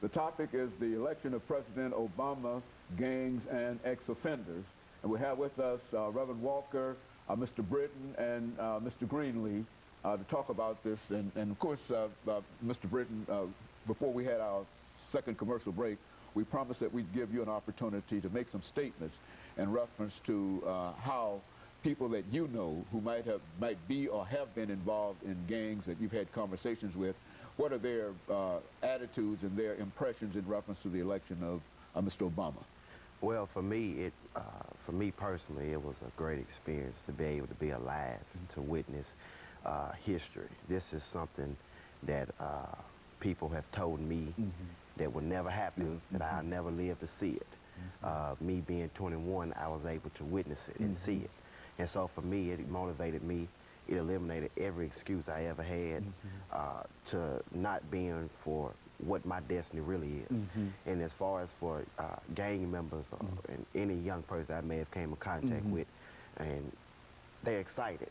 The topic is the election of President Obama, gangs, and ex-offenders. And we have with us Reverend Walker, Mr. Britton, and Mr. Greenlee to talk about this. And of course, Mr. Britton, before we had our second commercial break, we promised that we'd give you an opportunity to make some statements in reference to how people that you know who might be or have been involved in gangs that you've had conversations with, what are their attitudes and their impressions in reference to the election of Mr. Obama? Well, for me personally, it was a great experience to be able to be alive and to witness history. This is something that people have told me that would never happen, that I'll never live to see it. Me being 21, I was able to witness it and see it. And so for me, it motivated me. It eliminated every excuse I ever had to not being for what my destiny really is. And as far as for gang members and any young person I may have came in contact with, and they're excited.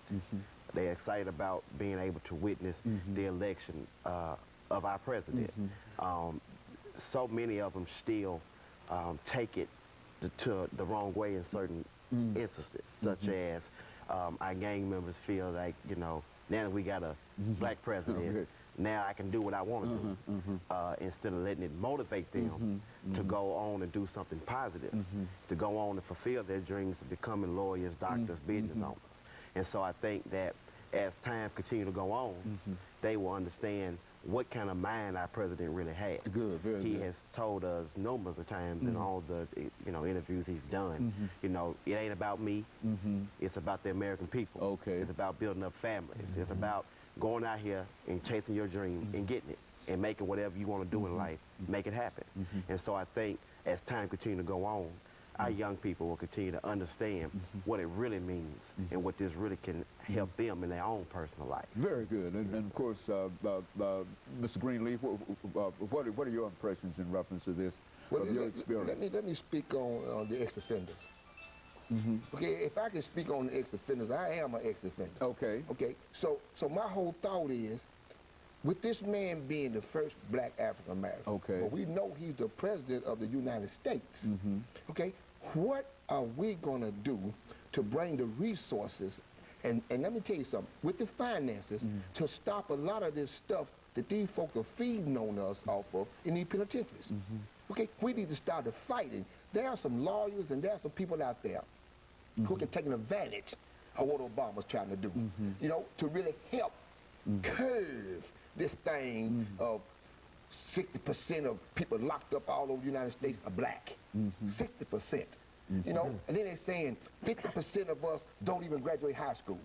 They're excited about being able to witness the election of our president. So many of them still take it to the wrong way in certain instances, such as our gang members feel like, you know, now that we got a black president, now I can do what I want to do, instead of letting it motivate them to go on and do something positive, to go on and fulfill their dreams of becoming lawyers, doctors, business owners. And so I think that as time continues to go on, they will understand what kind of mind our president really has. He has told us numerous of times in all the interviews he's done, you know, it ain't about me, it's about the American people. It's about building up families. It's about going out here and chasing your dream and getting it and making whatever you want to do in life, make it happen. And so I think as time continues to go on, our young people will continue to understand what it really means and what this really can help them in their own personal life. Very good. And of course, Mr. Greenlee, what are your impressions in reference to this, of your experience? Let me speak on the ex-offenders. Okay, if I can speak on the ex-offenders, I am an ex-offender. Okay, so my whole thought is, with this man being the first black African-American, but we know he's the president of the United States, okay, what are we going to do to bring the resources, and let me tell you something, with the finances, to stop a lot of this stuff that these folks are feeding on us off of in these penitentiaries? Okay, we need to start the fighting. There are some lawyers and there are some people out there who can take an advantage of what Obama's trying to do, you know, to really help curve this thing of 60% of people locked up all over the United States are black. 60%. You know, and then they're saying 50% of us don't even graduate high school.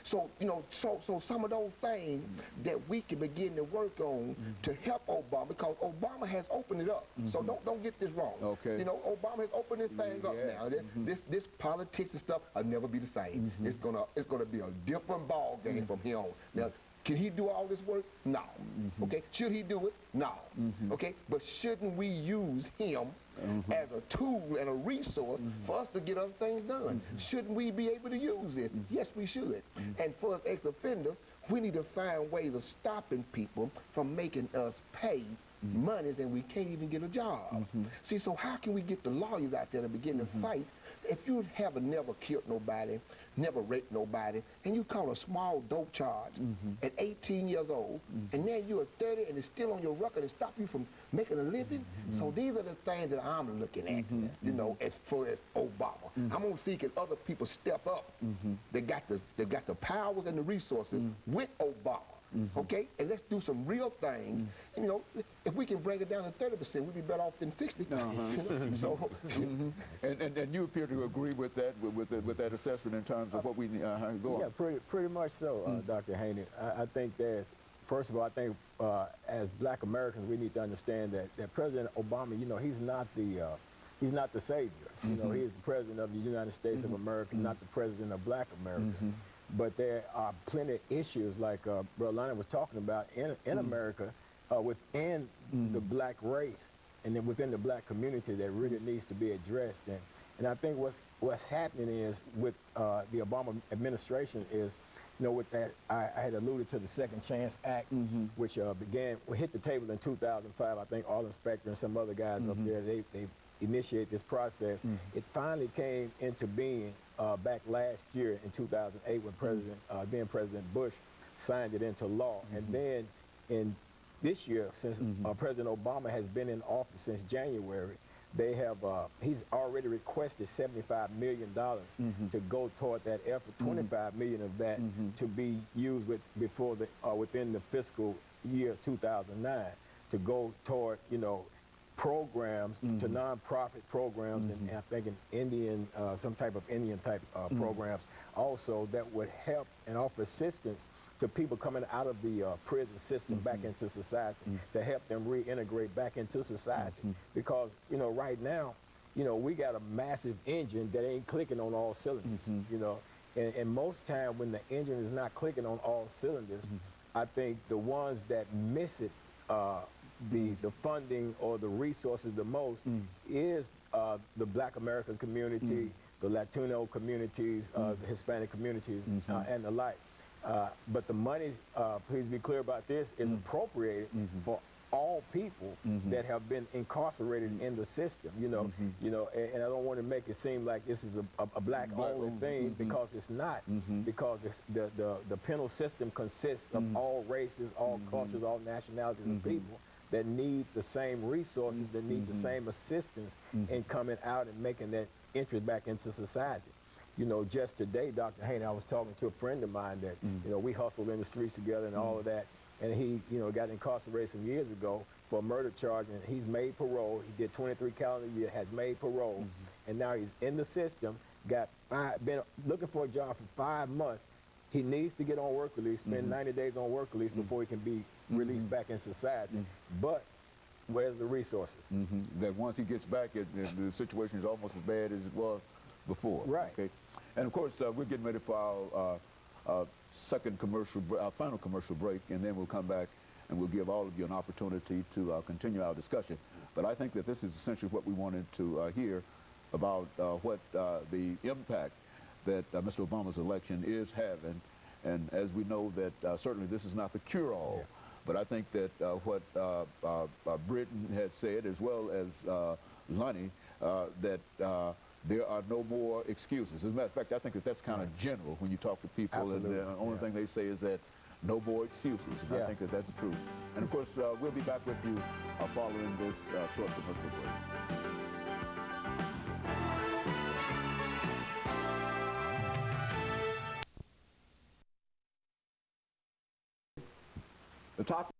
So, you know, so some of those things that we can begin to work on to help Obama, because Obama has opened it up. So don't get this wrong. You know, Obama has opened this thing up now. This politics and stuff will never be the same. It's gonna be a different ball game from here on. Now, can he do all this work? No. Okay. Should he do it? No. Okay. But shouldn't we use him as a tool and a resource for us to get other things done? Shouldn't we be able to use it? Yes, we should. And for us ex-offenders, we need to find ways of stopping people from making us pay money that we can't even get a job. See, so how can we get the lawyers out there to begin to fight? If you haven't never killed nobody, never raped nobody, and you call a small dope charge at 18 years old, and then you're 30 and it's still on your record and stop you from making a living? So these are the things that I'm looking at, you know, as far as Obama. I'm going to see can other people step up. They got the powers and the resources with Obama. Okay, and let's do some real things. And, you know, if we can bring it down to 30%, we'd be better off than 60. So, and you appear to agree with that, with that assessment in terms of what we go on. Yeah, pretty much so, Dr. Haney. I think that, first of all, I think as Black Americans, we need to understand that President Obama, you know, he's not the savior. You know, he is the president of the United States of America, not the president of Black America. But there are plenty of issues, like Brother Lonnie was talking about, in America, within the black race and then within the black community that really needs to be addressed. And I think what's happening is with the Obama administration is you know, with that, I had alluded to the Second Chance Act, which hit the table in 2005. I think All Inspector and some other guys up there, they initiate this process. It finally came into being back last year in 2008 when then President Bush signed it into law. And then in this year, since President Obama has been in office since January, they have he's already requested $75 million to go toward that effort. 25 million of that to be used within the fiscal year 2009 to go toward, you know, programs, to nonprofit programs, and I think some type of Indian type programs also that would help and offer assistance to people coming out of the prison system back into society, to help them reintegrate back into society. Because, you know, right now, you know, we got a massive engine that ain't clicking on all cylinders, you know. And most time when the engine is not clicking on all cylinders, I think the ones that miss it, the funding or the resources the most is the Black American community, the Latino communities, the Hispanic communities, and the like. But the money, please be clear about this, is appropriated for all people that have been incarcerated in the system, you know, and I don't want to make it seem like this is a black only thing, because it's not, because the penal system consists of all races, all cultures, all nationalities of people that need the same resources, that need the same assistance in coming out and making that entry back into society. You know, just today, Dr. Haney, I was talking to a friend of mine that, you know, we hustled in the streets together and all of that, and he, you know, got incarcerated some years ago for a murder charge, and he's made parole. He did 23 calendar years, has made parole, and now he's in the system, been looking for a job for 5 months. He needs to get on work release, spend 90 days on work release before he can be released back in society. But where's the resources? That once he gets back, the situation is almost as bad as it was before. Right. Okay. And of course, we're getting ready for our our final commercial break, and then we'll come back and we'll give all of you an opportunity to continue our discussion. But I think that this is essentially what we wanted to hear about what the impact that Mr. Obama's election is having. And as we know that certainly this is not the cure-all, but I think that what Britton has said, as well as Lonnie, that there are no more excuses. As a matter of fact, I think that that's kind of general when you talk to people. Absolutely. And the only thing they say is that no more excuses. And I think that that's the truth. And of course, we'll be back with you following this short commercial break. The topic